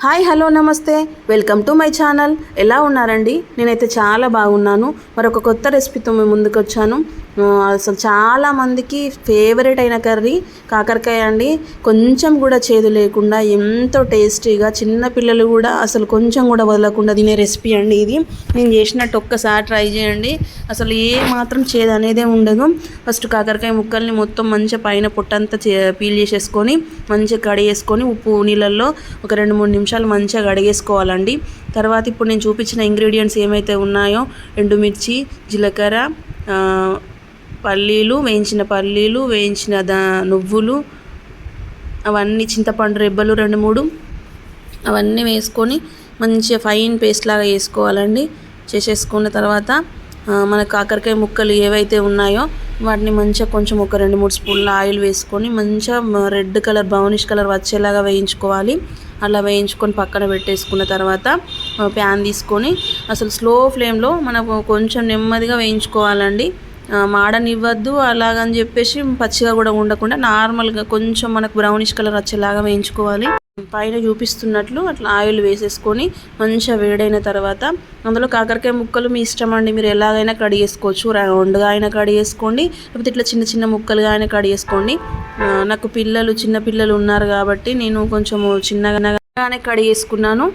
Hi hello నమస్తే, welcome to my channel. ఎలా ఉన్నారండి? నేనైతే చాలా బాగున్నాను. మరొక కొత్త రెసిపీతో మేము ముందుకు వచ్చాను. అసలు చాలామందికి ఫేవరెట్ అయిన కర్రీ కాకరకాయ అండి. కొంచెం కూడా చేదు లేకుండా ఎంతో టేస్టీగా చిన్నపిల్లలు కూడా అసలు కొంచెం కూడా వదలకుండా తినే రెసిపీ అండి ఇది. నేను చేసినట్టు ఒక్కసారి ట్రై చేయండి. అసలు ఏ మాత్రం చేదు అనేదే ఉండదు. ఫస్ట్ కాకరకాయ ముక్కల్ని మొత్తం మంచిగా పైన పొట్టంతా పీల్ చేసేసుకొని మంచిగా కడిగేసుకొని ఉప్పు నీళ్ళల్లో ఒక 2-3 నిమిషాలు మంచిగా కడిగేసుకోవాలండి. తర్వాత ఇప్పుడు నేను చూపించిన ఇంగ్రీడియంట్స్ ఏమైతే ఉన్నాయో, ఎండుమిర్చి, జీలకర్ర, పల్లీలు, వేయించిన పల్లీలు, వేయించిన నువ్వులు, అవన్నీ, చింతపండు రెబ్బలు 2-3 అవన్నీ వేసుకొని మంచిగా ఫైన్ పేస్ట్ లాగా వేసుకోవాలండి. చేసేసుకున్న తర్వాత మన కాకరకాయ ముక్కలు ఏవైతే ఉన్నాయో వాటిని మంచిగా కొంచెం ఒక 2-3 స్పూన్ల ఆయిల్ వేసుకొని మంచిగా రెడ్ కలర్, బ్రౌనిష్ కలర్ వచ్చేలాగా వేయించుకోవాలి. అలా వేయించుకొని పక్కన పెట్టేసుకున్న తర్వాత ప్యాన్ తీసుకొని అసలు స్లో ఫ్లేమ్లో మనకు కొంచెం నెమ్మదిగా వేయించుకోవాలండి. మాడనివ్వద్దు, అలాగని చెప్పేసి పచ్చిగా కూడా ఉండకుండా నార్మల్గా కొంచెం మనకు బ్రౌనిష్ కలర్ వచ్చేలాగా వేయించుకోవాలి. పైన చూపిస్తున్నట్లు అట్లా ఆయిల్ వేసేసుకొని మంచిగా వేడైన తర్వాత అందులో కాకరకాయ ముక్కలు మీ ఇష్టం అండి. మీరు ఎలాగైనా కడిగేసుకోవచ్చు. రౌండ్గా అయినా కడిగేసుకోండి, లేకపోతే ఇట్లా చిన్న చిన్న ముక్కలుగా అయినా కడిగేసుకోండి. నాకు చిన్న పిల్లలు ఉన్నారు కాబట్టి నేను కొంచెము చిన్నగానే కడిగేసుకున్నాను.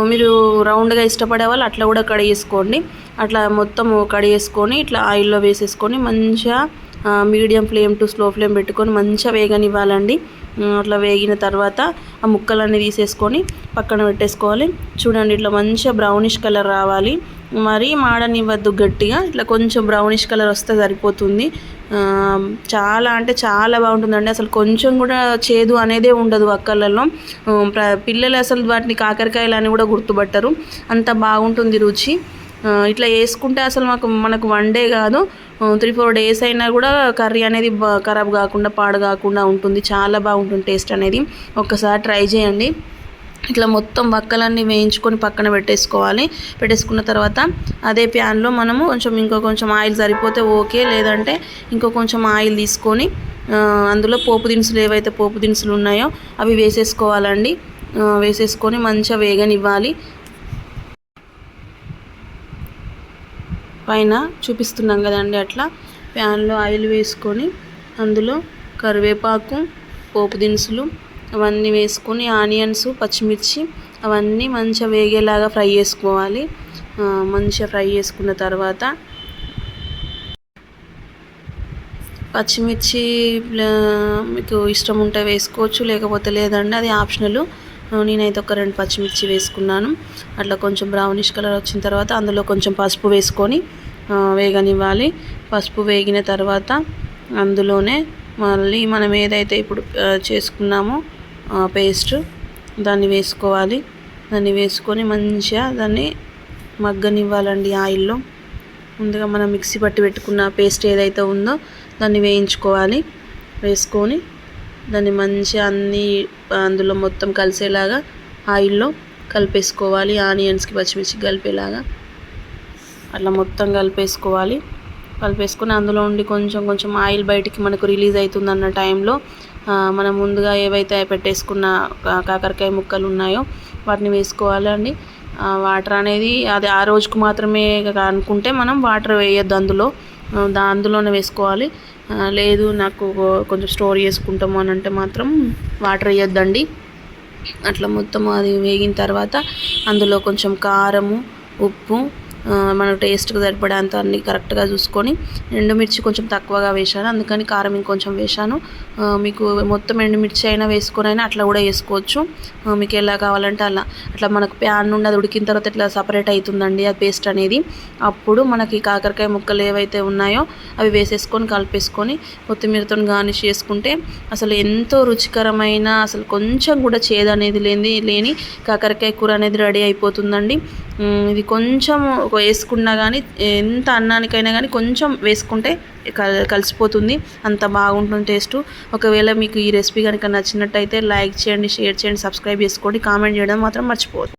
మీరు రౌండ్గా ఇష్టపడే వాళ్ళు అట్లా కూడా కడిగేసుకోండి. అట్లా మొత్తం కడిగేసుకొని ఇట్లా ఆయిల్లో వేసేసుకొని మంచిగా medium flame to slow flame పెట్టుకొని మంచిగా వేగనివ్వాలండి. అట్లా వేగిన తర్వాత ఆ ముక్కలన్నీ తీసేసుకొని పక్కన పెట్టేసుకోవాలి. చూడండి, ఇట్లా మంచిగా బ్రౌనిష్ కలర్ రావాలి. మరీ మాడనివ్వద్దు గట్టిగా, ఇట్లా కొంచెం బ్రౌనిష్ కలర్ వస్తే సరిపోతుంది. చాలా అంటే చాలా బాగుంటుందండి. అసలు కొంచెం కూడా చేదు అనేదే ఉండదు వక్కలలో. పిల్లలు అసలు వాటిని కాకరకాయలు అని కూడా గుర్తుపట్టరు, అంత బాగుంటుంది రుచి. ఇట్లా వేసుకుంటే అసలు మనకు 1 డే కాదు, 3-4 డేస్ అయినా కూడా కర్రీ అనేది ఖరాబ్ కాకుండా, పాడు కాకుండా ఉంటుంది. చాలా బాగుంటుంది టేస్ట్ అనేది. ఒక్కసారి ట్రై చేయండి. ఇట్లా మొత్తం వక్కలన్నీ వేయించుకొని పక్కన పెట్టేసుకున్న తర్వాత అదే ప్యాన్లో మనము కొంచెం ఆయిల్ సరిపోతే ఓకే, లేదంటే కొంచెం ఆయిల్ తీసుకొని అందులో పోపు దినుసులు, ఏవైతే పోపు దినుసులు ఉన్నాయో అవి వేసేసుకోవాలండి. వేసేసుకొని మంచిగా వేగనివ్వాలి. పైన చూపిస్తున్నాం కదండి, అట్లా ప్యాన్లో ఆయిల్ వేసుకొని అందులో కరివేపాకు, పోపు దినుసులు అవన్నీ వేసుకొని ఆనియన్స్, పచ్చిమిర్చి అవన్నీ మంచిగా వేగేలాగా ఫ్రై చేసుకోవాలి. మంచిగా ఫ్రై చేసుకున్న తర్వాత పచ్చిమిర్చి మీకు ఇష్టం ఉంటే వేసుకోవచ్చు, లేకపోతే లేదండి, అది ఆప్షనల్. నేనైతే ఒక 2 పచ్చిమిర్చి వేసుకున్నాను. అట్లా కొంచెం బ్రౌనిష్ కలర్ వచ్చిన తర్వాత అందులో కొంచెం పసుపు వేసుకొని వేగనివ్వాలి. పసుపు వేగిన తర్వాత అందులోనే మళ్ళీ మనం ఏదైతే ఇప్పుడు చేసుకున్నామో పేస్ట్ దాన్ని వేసుకోవాలి. దాన్ని వేసుకొని మంచిగా దాన్ని మగ్గనివ్వాలండి ఆయిల్లో. ముందుగా మనం మిక్సీ పట్టి పెట్టుకున్న పేస్ట్ ఏదైతే ఉందో దాన్ని వేయించుకోవాలి. వేసుకొని దాన్ని మంచిగా అందులో మొత్తం కలిసేలాగా ఆయిల్లో కలిపేసుకోవాలి. ఆనియన్స్కి, పచ్చిమిర్చికి కలిపేలాగా అట్లా మొత్తం కలిపేసుకొని అందులో ఉండి కొంచెం ఆయిల్ బయటికి మనకు రిలీజ్ అవుతుందన్న టైంలో మనం ముందుగా ఏవైతే పెట్టేసుకున్న కాకరకాయ ముక్కలు ఉన్నాయో వాటిని వేసుకోవాలండి. వాటర్ అనేది అది ఆ రోజుకు మాత్రమే అనుకుంటే మనం వాటర్ వేయొద్దు, అందులోనే వేసుకోవాలి. లేదు నాకు కొంచెం స్టోర్ చేసుకుంటాము అని అంటే మాత్రం వాటర్ వేయొద్దండి. అట్లా మొత్తం అది వేగిన తర్వాత అందులో కొంచెం కారము, ఉప్పు, మన టేస్ట్కి సరిపడేంత అన్నీ కరెక్ట్గా చూసుకొని, ఎండుమిర్చి కొంచెం తక్కువగా వేసాను, అందుకని కారం ఇంకొంచెం వేసాను. మీకు మొత్తం ఎండుమిర్చి అయినా వేసుకొని అట్లా కూడా వేసుకోవచ్చు. మీకు ఎలా కావాలంటే అట్లా మనకు ప్యాన్ నుండి అది ఉడికిన తర్వాత ఇట్లా సపరేట్ అవుతుందండి ఆ పేస్ట్ అనేది. అప్పుడు మనకి కాకరకాయ ముక్కలు ఏవైతే ఉన్నాయో అవి వేసేసుకొని కలిపేసుకొని కొత్తిమీరతో గార్నిష్ చేసుకుంటే అసలు ఎంతో రుచికరమైన, అసలు కొంచెం కూడా చేదు అనేది లేని కాకరకాయ కూర అనేది రెడీ అయిపోతుందండి. ఇది కొంచెం వేసుకున్నా కానీ, ఎంత అన్నానికైనా కానీ కొంచెం వేసుకుంటే కలిసిపోతుంది, అంత బాగుంటుంది టేస్ట్. ఒకవేళ మీకు ఈ రెసిపీ కనుక నచ్చినట్టయితే లైక్ చేయండి, షేర్ చేయండి, సబ్స్క్రైబ్ చేసుకోండి, కామెంట్ చేయడం మాత్రం మర్చిపోవద్దు.